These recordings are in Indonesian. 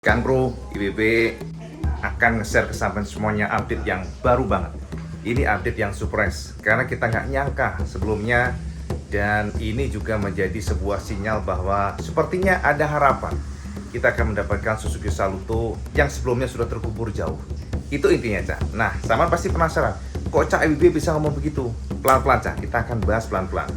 Kan Bro, IBB akan nge-share ke sampean semuanya update yang baru banget. Ini update yang surprise, karena kita nggak nyangka sebelumnya. Dan ini juga menjadi sebuah sinyal bahwa sepertinya ada harapan kita akan mendapatkan Suzuki Saluto yang sebelumnya sudah terkubur jauh. Itu intinya, Cak. Nah, sampean pasti penasaran, kok Cak IBB bisa ngomong begitu? Pelan-pelan, Cak. Kita akan bahas pelan-pelan.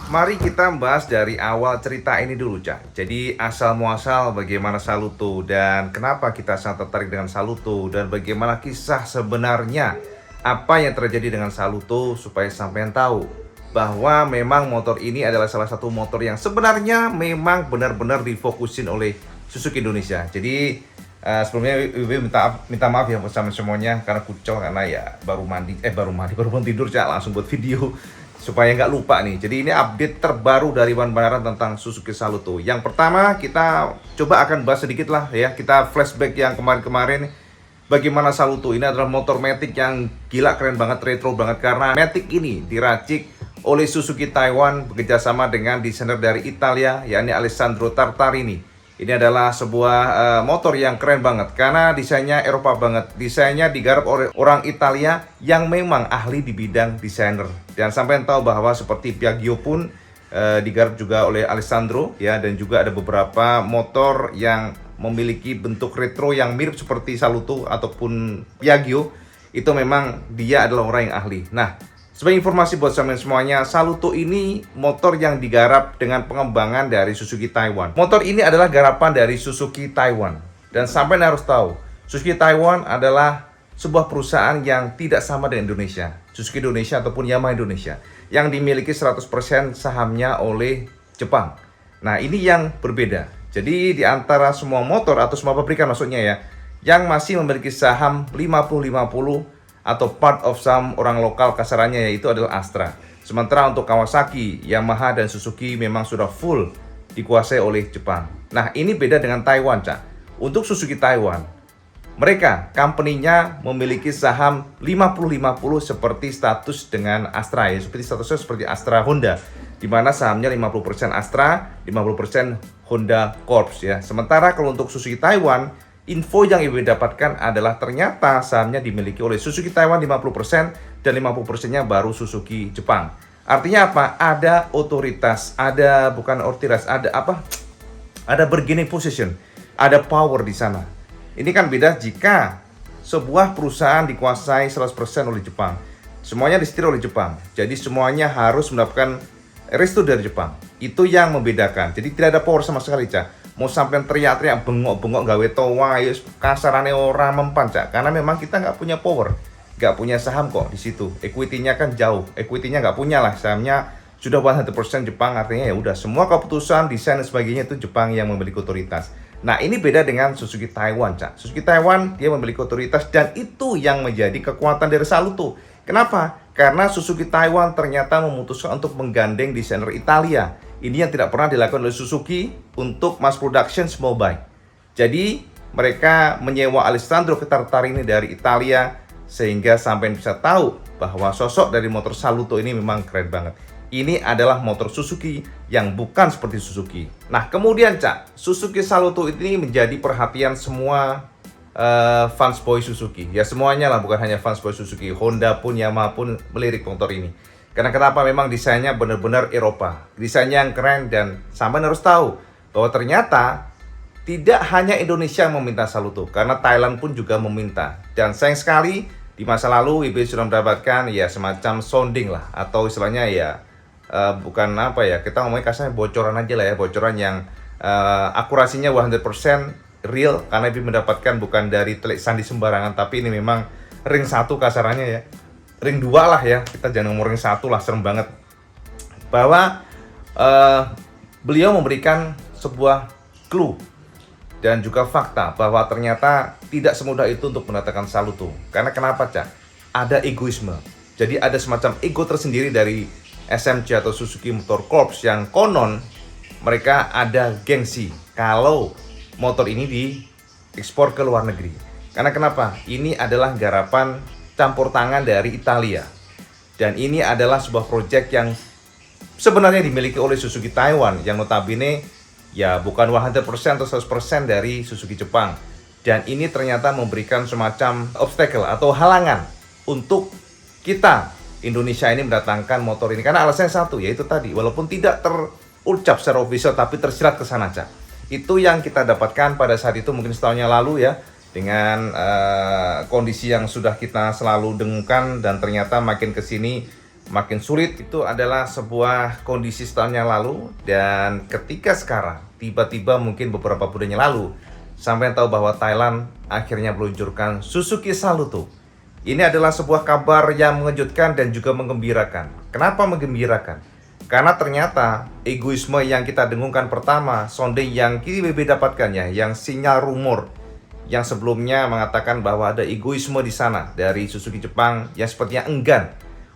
Mari kita bahas dari awal cerita ini dulu, Cak. Jadi asal muasal bagaimana Saluto dan kenapa kita sangat tertarik dengan Saluto dan bagaimana kisah sebenarnya apa yang terjadi dengan Saluto supaya sampean tahu bahwa memang motor ini adalah salah satu motor yang sebenarnya memang benar-benar difokusin oleh Suzuki Indonesia. Jadi sebelumnya Wiwi minta maaf ya bersama semuanya karena kucel karena ya baru bangun tidur, Cak, langsung buat video supaya nggak lupa nih. Jadi ini update terbaru dari Wan Banaran tentang Suzuki Saluto. Yang pertama kita coba akan bahas sedikit lah ya, kita flashback yang kemarin-kemarin. Bagaimana Saluto ini adalah motor Matic yang gila keren banget, retro banget, karena Matic ini diracik oleh Suzuki Taiwan bekerjasama dengan desainer dari Italia yakni Alessandro Tartarini. Ini adalah sebuah motor yang keren banget karena desainnya Eropa banget. Desainnya digarap oleh orang Italia yang memang ahli di bidang desainer. Dan sampai tahu bahwa seperti Piaggio pun digarap juga oleh Alessandro ya, dan juga ada beberapa motor yang memiliki bentuk retro yang mirip seperti Saluto ataupun Piaggio. Itu memang dia adalah orang yang ahli. Nah, sebagai informasi buat sampean semuanya, Saluto ini motor yang digarap dengan pengembangan dari Suzuki Taiwan. Motor ini adalah garapan dari Suzuki Taiwan. Dan sampean harus tahu, Suzuki Taiwan adalah sebuah perusahaan yang tidak sama dengan Indonesia. Suzuki Indonesia ataupun Yamaha Indonesia yang dimiliki 100% sahamnya oleh Jepang. Nah, ini yang berbeda. Jadi di antara semua motor atau semua pabrikan maksudnya ya, yang masih memiliki saham 50-50 atau part of saham orang lokal kasarannya, yaitu adalah Astra. Sementara untuk Kawasaki, Yamaha, dan Suzuki memang sudah full dikuasai oleh Jepang. Nah, ini beda dengan Taiwan, Cak. Untuk Suzuki Taiwan, mereka company-nya memiliki saham 50-50 seperti status dengan Astra ya, seperti statusnya seperti Astra Honda, di mana sahamnya 50% Astra, 50% Honda Corps ya. Sementara kalau untuk Suzuki Taiwan, info yang ibu dapatkan adalah ternyata sahamnya dimiliki oleh Suzuki Taiwan 50% dan 50%-nya baru Suzuki Jepang. Artinya apa? Ada otoritas, ada bukan otoritas, ada apa? Ada bargaining position, ada power di sana. Ini kan beda jika sebuah perusahaan dikuasai 100% oleh Jepang. Semuanya disetir oleh Jepang. Jadi semuanya harus mendapatkan restu dari Jepang. Itu yang membedakan. Jadi tidak ada power sama sekali, Cak. Mau sampai teriak-teriak bengok-bengok gawe toa ya kasarane orang mempan, Cak, karena memang kita nggak punya power, nggak punya saham kok di situ. Equity-nya kan jauh, equity-nya nggak punya lah, sahamnya sudah 100% Jepang. Artinya ya udah semua keputusan desain dan sebagainya itu Jepang yang memiliki otoritas. Nah, ini beda dengan Suzuki Taiwan, Cak. Suzuki Taiwan dia memiliki otoritas dan itu yang menjadi kekuatan dari Saluto. Kenapa? Karena Suzuki Taiwan ternyata memutuskan untuk menggandeng desainer Italia. Ini yang tidak pernah dilakukan oleh Suzuki untuk mass production small bike. Jadi mereka menyewa Alessandro Tartarini dari Italia sehingga sampai bisa tahu bahwa sosok dari motor Saluto ini memang keren banget. Ini adalah motor Suzuki yang bukan seperti Suzuki. Nah, kemudian, Cak, Suzuki Saluto ini menjadi perhatian semua fans boy Suzuki. Ya semuanya lah, bukan hanya fans boy Suzuki. Honda pun, Yamaha pun melirik motor ini. Karena kenapa? Memang desainnya benar-benar Eropa. Desainnya yang keren dan sampai harus tahu bahwa ternyata tidak hanya Indonesia yang meminta Saluto, karena Thailand pun juga meminta. Dan sayang sekali di masa lalu IB sudah mendapatkan ya semacam sounding lah, atau istilahnya ya bukan apa ya, kita ngomongnya kasarnya bocoran aja lah ya, bocoran yang akurasinya 100% real, karena IB mendapatkan bukan dari telik sandi sembarangan, tapi ini memang ring 1 kasarannya ya. Ring 2 lah ya, kita jangan ngomong ring 1 lah, serem banget. Bahwa eh, beliau memberikan sebuah clue dan juga fakta bahwa ternyata tidak semudah itu untuk mendatangkan Saluto. Karena kenapa, Cak? Ada egoisme. Jadi ada semacam ego tersendiri dari SMC atau Suzuki Motor Corps yang konon mereka ada gengsi kalau motor ini diekspor ke luar negeri. Karena kenapa? Ini adalah garapan campur tangan dari Italia. Dan ini adalah sebuah proyek yang sebenarnya dimiliki oleh Suzuki Taiwan yang notabene ya bukan 100% atau 100% dari Suzuki Jepang. Dan ini ternyata memberikan semacam obstacle atau halangan untuk kita Indonesia ini mendatangkan motor ini. Karena alasannya satu, yaitu tadi, walaupun tidak terucap secara official tapi tersirat ke sana, Cak. Itu yang kita dapatkan pada saat itu mungkin setahun yang lalu ya, dengan kondisi yang sudah kita selalu dengungkan dan ternyata makin kesini makin sulit. Itu adalah sebuah kondisi setahun yang lalu, dan ketika sekarang tiba-tiba mungkin beberapa bulan yang lalu sampai tahu bahwa Thailand akhirnya meluncurkan Suzuki Saluto. Ini adalah sebuah kabar yang mengejutkan dan juga menggembirakan. Kenapa menggembirakan? Karena ternyata egoisme yang kita dengungkan pertama, sounding yang kini BB dapatkan ya, yang sinyal rumor yang sebelumnya mengatakan bahwa ada egoisme di sana dari Suzuki Jepang yang sepertinya enggan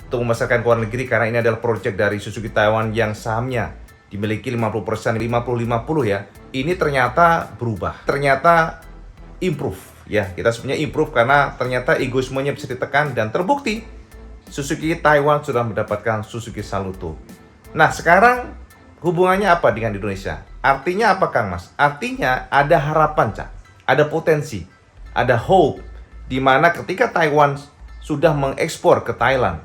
untuk memasarkan ke luar negeri karena ini adalah proyek dari Suzuki Taiwan yang sahamnya dimiliki 50%, 50-50 ya. Ini ternyata berubah, ternyata improve ya. Kita sebenarnya improve karena ternyata egoismenya bisa ditekan dan terbukti Suzuki Taiwan sudah mendapatkan Suzuki Saluto. Nah, sekarang hubungannya apa dengan Indonesia? Artinya apa, Kang Mas? Artinya ada harapan, Cak. Ada potensi, ada hope, di mana ketika Taiwan sudah mengekspor ke Thailand,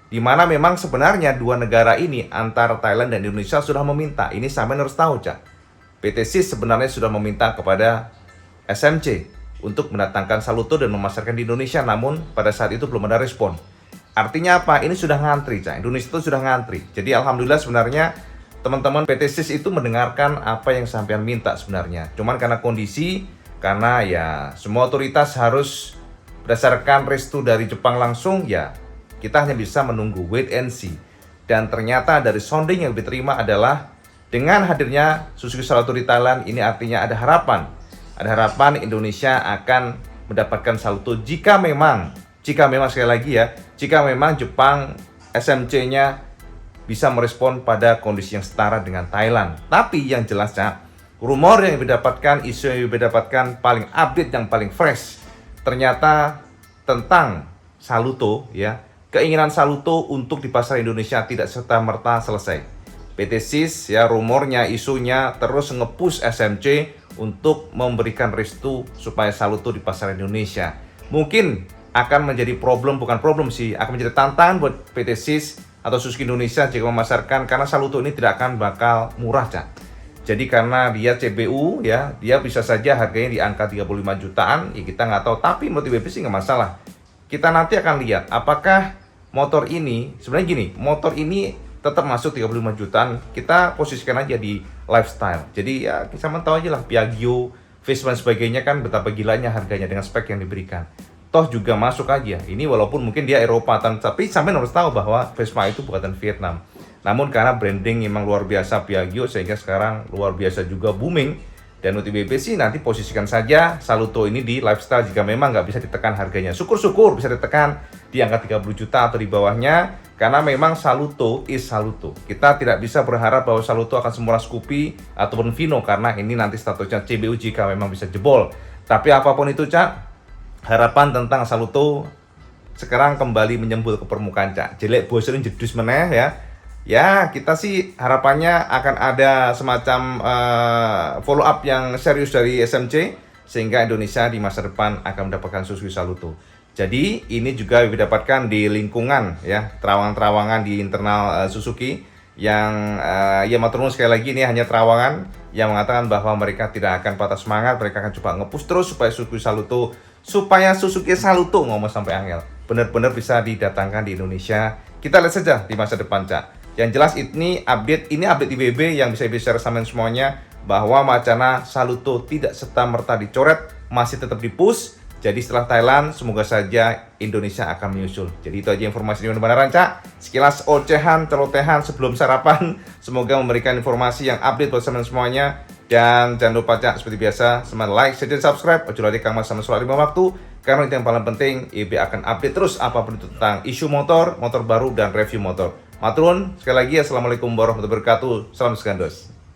di mana memang sebenarnya dua negara ini antara Thailand dan Indonesia sudah meminta, ini sampai harus tahu, Cak. PT SIS sebenarnya sudah meminta kepada SMC untuk mendatangkan Saluto dan memasarkan di Indonesia, namun pada saat itu belum ada respon. Artinya apa? Ini sudah ngantri, Cak. Indonesia itu sudah ngantri. Jadi alhamdulillah sebenarnya teman-teman PT SIS itu mendengarkan apa yang sampean minta sebenarnya. Cuman karena kondisi, karena ya semua otoritas harus berdasarkan restu dari Jepang langsung, ya kita hanya bisa menunggu, wait and see. Dan ternyata dari sounding yang diterima adalah dengan hadirnya Suzuki Saluto di Thailand, ini artinya ada harapan. Ada harapan Indonesia akan mendapatkan Saluto jika memang sekali lagi ya, jika memang Jepang SMC-nya bisa merespon pada kondisi yang setara dengan Thailand. Tapi yang jelasnya rumor yang didapatkan, isu yang didapatkan paling update, yang paling fresh, ternyata tentang Saluto ya, keinginan Saluto untuk di pasar Indonesia tidak serta-merta selesai. PT SIS ya, rumornya, isunya terus nge-push SMC untuk memberikan restu supaya Saluto di pasar Indonesia. Mungkin akan menjadi bukan problem sih, akan menjadi tantangan buat PT SIS atau Suzuki Indonesia jika memasarkan, karena Saluto ini tidak akan bakal murah, Cak. Jadi karena dia CBU ya, dia bisa saja harganya di angka 35 jutaan, ya kita nggak tahu. Tapi menurut BB sih nggak masalah. Kita nanti akan lihat apakah motor ini, sebenarnya gini, motor ini tetap masuk 35 jutaan, kita posisikan aja di lifestyle. Jadi ya kita tahu aja lah, Piaggio, Vespa dan sebagainya kan betapa gilanya harganya dengan spek yang diberikan. Toh juga masuk aja. Ini walaupun mungkin dia Eropa, tapi sampai harus tahu bahwa Vespa itu buatan Vietnam. Namun karena branding memang luar biasa Piaggio, sehingga sekarang luar biasa juga booming. Dan untuk BB sih nanti posisikan saja Saluto ini di lifestyle jika memang nggak bisa ditekan harganya. Syukur-syukur bisa ditekan di angka 30 juta atau di bawahnya, karena memang Saluto is Saluto. Kita tidak bisa berharap bahwa Saluto akan semurah Scoopy ataupun Vino, karena ini nanti statusnya CBU jika memang bisa jebol. Tapi apapun itu, Cak, harapan tentang Saluto sekarang kembali menyembul ke permukaan, Cak. Jelek bosen jedus meneh ya. Ya, kita sih harapannya akan ada semacam follow up yang serius dari SMC sehingga Indonesia di masa depan akan mendapatkan Suzuki Saluto. Jadi ini juga didapatkan di lingkungan ya, terawangan-terawangan di internal Suzuki yang ya matur nuwun sekali lagi, ini hanya terawangan yang mengatakan bahwa mereka tidak akan patah semangat, mereka akan coba nge-push terus supaya Suzuki Saluto ngomong sampai angel benar-benar bisa didatangkan di Indonesia. Kita lihat saja di masa depan, Cak. Yang jelas ini update IBB yang bisa share sama semuanya, bahwa wacana Saluto tidak serta-merta dicoret, masih tetap di-push Jadi setelah Thailand, semoga saja Indonesia akan menyusul. Jadi itu aja informasi dari Bandara Ranca. Sekilas ocehan, celotehan sebelum sarapan. Semoga memberikan informasi yang update buat teman semuanya. Dan jangan lupa Cak, seperti biasa, semangat like, share, dan subscribe. Ojo lagi Kang Mas sama soal 5 waktu. Karena itu yang paling penting, IB akan update terus apapun itu tentang isu motor, motor baru, dan review motor. Maturun, sekali lagi Assalamualaikum warahmatullahi wabarakatuh. Salam segandos.